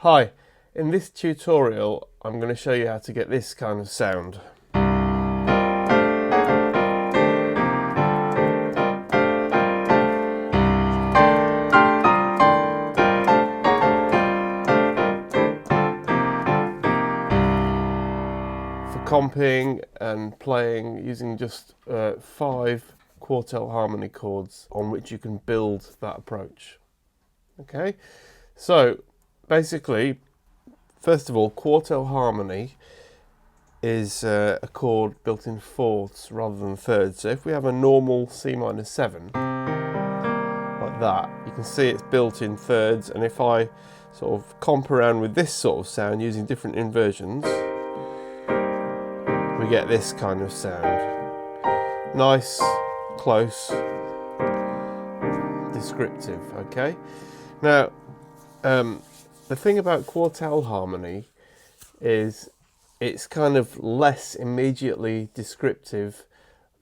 Hi, in this tutorial I'm going to show you how to get this kind of sound. For comping and playing using just 5 Quartal Harmony chords on which you can build that approach. Okay, so basically, first of all, Quartal Harmony is a chord built in fourths rather than thirds. So if we have a normal C minor 7, like that, you can see it's built in thirds, and if I sort of comp around with this sort of sound using different inversions, we get this kind of sound. Nice, close, descriptive, okay? Now, the thing about Quartal Harmony is it's kind of less immediately descriptive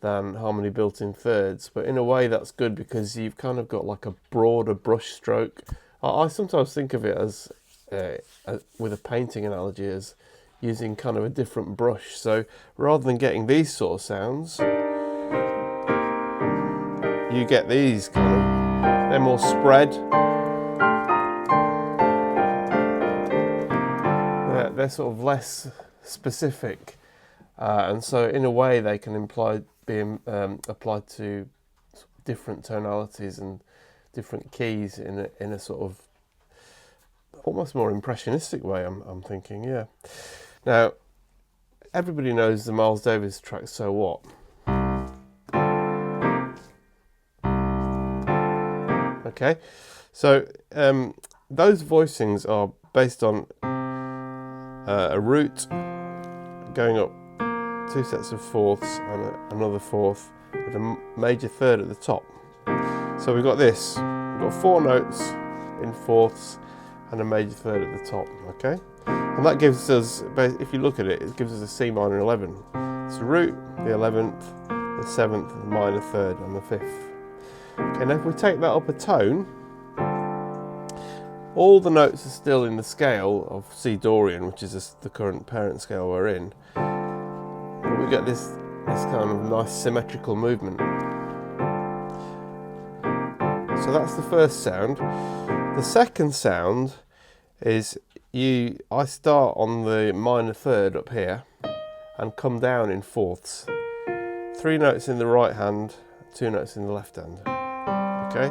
than harmony built in thirds, but in a way that's good because you've kind of got like a broader brush stroke. I sometimes think of it as, with a painting analogy, as using kind of a different brush. So rather than getting these sort of sounds, you get these kind of, they're more spread. They're sort of less specific, and so in a way they can be applied to different tonalities and different keys in a sort of almost more impressionistic way. I'm thinking, yeah. Now, everybody knows the Miles Davis track "So What." Okay, so those voicings are based on a root going up 2 sets of fourths and another fourth with a major third at the top. So we've got this, we've got 4 notes in fourths and a major third at the top, okay? And that gives us, if you look at it, it gives us a C minor 11. It's the root, the 11th, the 7th, the minor third and the 5th. Okay, now if we take that up a tone, all the notes are still in the scale of C Dorian, which is the current parent scale we're in. But we get this kind of nice symmetrical movement. So that's the first sound. The second sound is I start on the minor third up here and come down in fourths. 3 notes in the right hand, 2 notes in the left hand. Okay,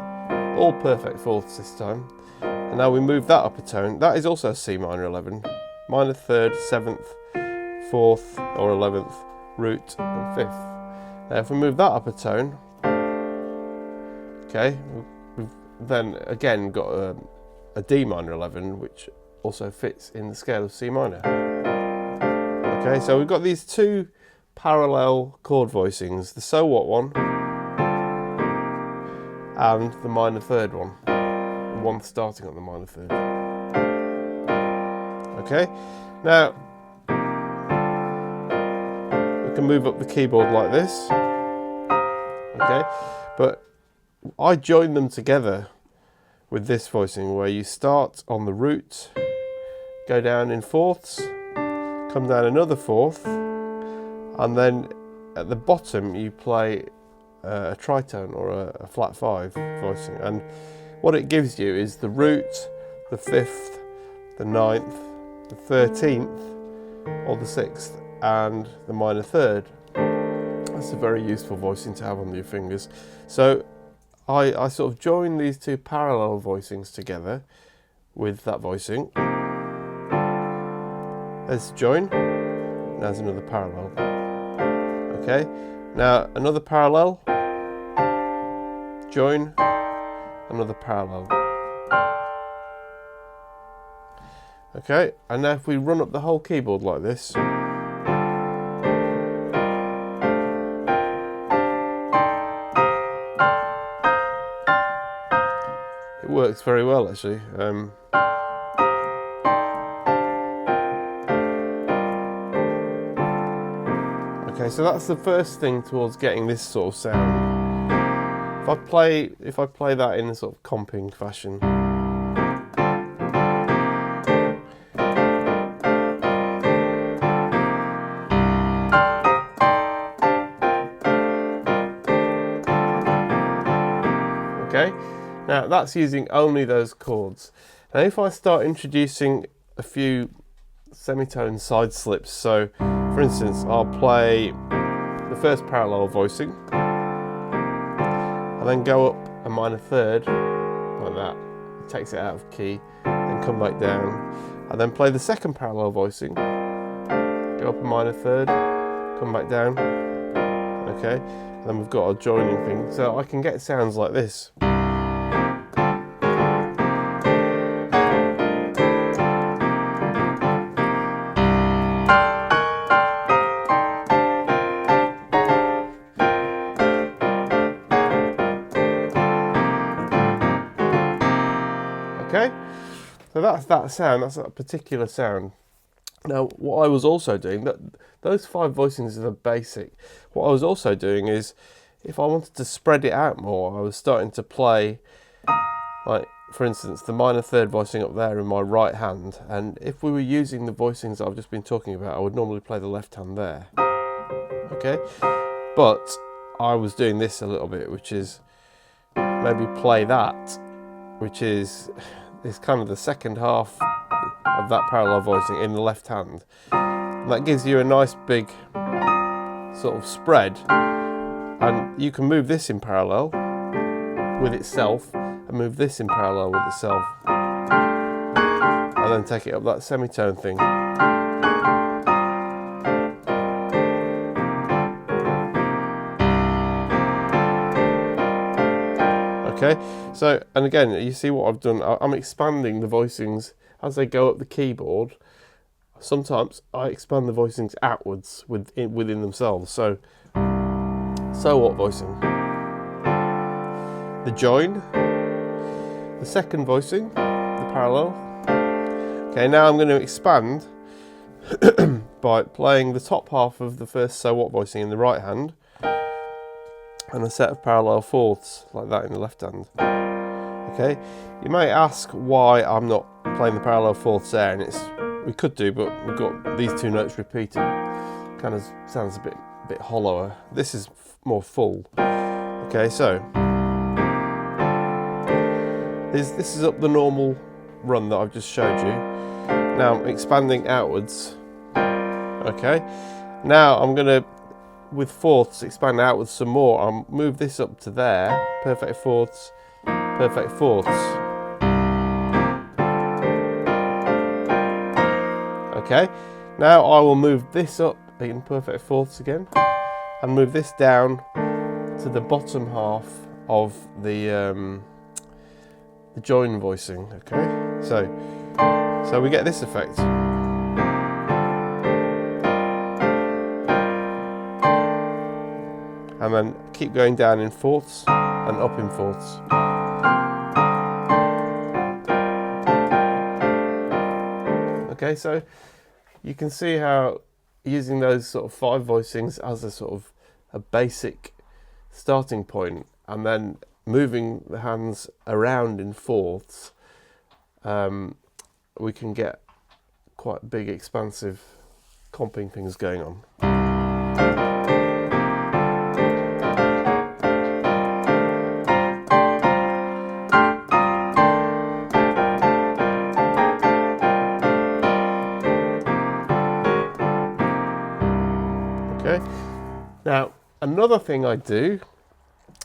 all perfect fourths this time. And now we move that up a tone. That is also C minor 11. Minor third, 7th, 4th or 11th, root and 5th. Now if we move that up a tone, okay, we've then again got a D minor 11, which also fits in the scale of C minor. Okay, so we've got these 2 parallel chord voicings, the So What one and the minor third one. One starting on the minor third. Okay, now we can move up the keyboard like this. Okay, but I join them together with this voicing where you start on the root, go down in fourths, come down another fourth, and then at the bottom you play a tritone or a flat 5 voicing. And what it gives you is the root, the 5th, the 9th, the 13th, or the 6th, and the minor third. That's a very useful voicing to have on your fingers. So I sort of join these 2 parallel voicings together with that voicing. There's join, there's another parallel. Okay, now another parallel, join, another parallel. Okay, and now if we run up the whole keyboard like this, it works very well actually. Okay, so that's the first thing towards getting this sort of sound. If I play that in a sort of comping fashion, Now that's using only those chords. Now if I start introducing a few semitone side slips, so for instance I'll play the first parallel voicing and then go up a minor third like that, it takes it out of key, then come back down, and then play the second parallel voicing, go up a minor third, come back down, okay, and then we've got our joining thing, so I can get sounds like this. Okay, so that's that sound, that's that particular sound. Now, what I was also doing, those 5 voicings are the basic. What I was also doing is, if I wanted to spread it out more, I was starting to play, like, for instance, the minor third voicing up there in my right hand, and if we were using the voicings I've just been talking about, I would normally play the left hand there. Okay, but I was doing this a little bit, which is maybe play that, which is kind of the second half of that parallel voicing in the left hand. And that gives you a nice big sort of spread, and you can move this in parallel with itself and move this in parallel with itself, and then take it up that semitone thing. Okay, so, and again, you see what I've done, I'm expanding the voicings as they go up the keyboard. Sometimes I expand the voicings outwards within themselves. So what voicing? The join, the second voicing, the parallel. Okay, now I'm going to expand by playing the top half of the first so what voicing in the right hand, and a set of parallel fourths like that in the left hand. Okay, you may ask why I'm not playing the parallel fourths there, and we could do, but we've got these 2 notes repeated. Kind of sounds a bit hollower. This is more full. Okay, so this is up the normal run that I've just showed you. Now I'm expanding outwards. Okay, now I'm going to, with fourths, expand outwards some more. I'll move this up to there, perfect fourths, perfect fourths. Okay, now I will move this up in perfect fourths again, and move this down to the bottom half of the join voicing. Okay, so we get this effect. And then keep going down in fourths and up in fourths. Okay, so you can see how using those sort of 5 voicings as a sort of a basic starting point, and then moving the hands around in fourths, we can get quite big, expansive comping things going on. Okay. Now, another thing I do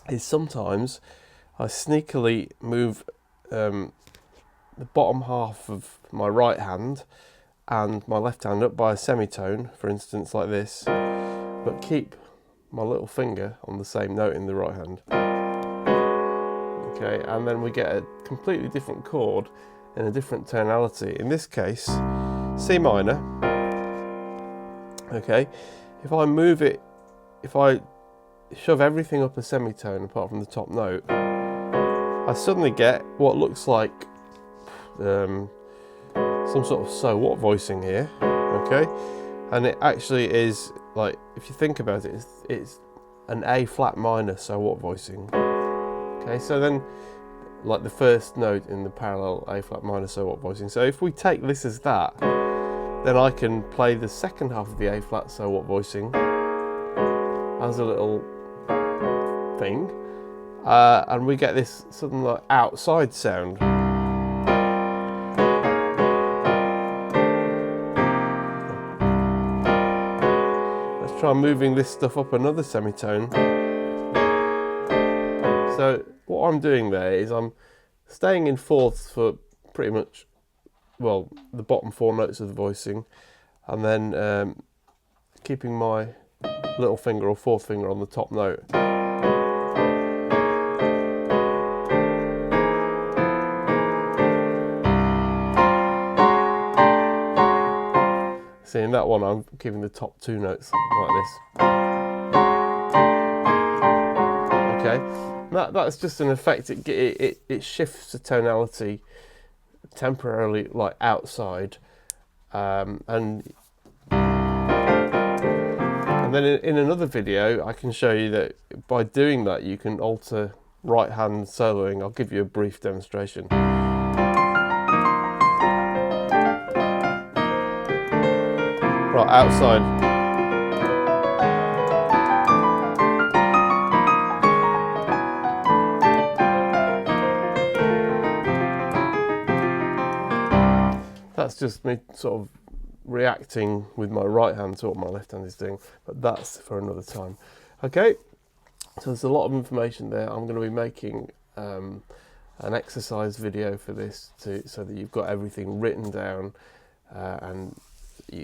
is sometimes I sneakily move the bottom half of my right hand and my left hand up by a semitone, for instance like this, but keep my little finger on the same note in the right hand. Okay, and then we get a completely different chord in a different tonality. In this case, C minor. Okay, if I move it, if I shove everything up a semitone apart from the top note, I suddenly get what looks like some sort of so what voicing here. Okay, and it actually is, like, if you think about it, it's an A flat minor so what voicing. Okay, so then, like, the first note in the parallel A flat minor so what voicing. So if we take this as that, then I can play the second half of the A flat so what voicing as a little thing, and we get this something like outside sound. Let's try moving this stuff up another semitone. So what I'm doing there is I'm staying in fourths for pretty much, well, the bottom 4 notes of the voicing, and then keeping my little finger or 4th finger on the top note. See, in that one I'm keeping the top 2 notes like this. Okay, that's just an effect. It shifts the tonality temporarily, like outside, and then in another video I can show you that by doing that you can alter right hand soloing. I'll give you a brief demonstration. Right, outside. That's just me sort of reacting with my right hand to what my left hand is doing, but that's for another time. Okay, so there's a lot of information there. I'm going to be making an exercise video for this so that you've got everything written down and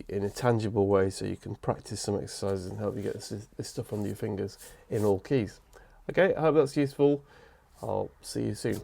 in a tangible way, so you can practice some exercises and help you get this stuff under your fingers in all keys. Okay, I hope that's useful. I'll see you soon.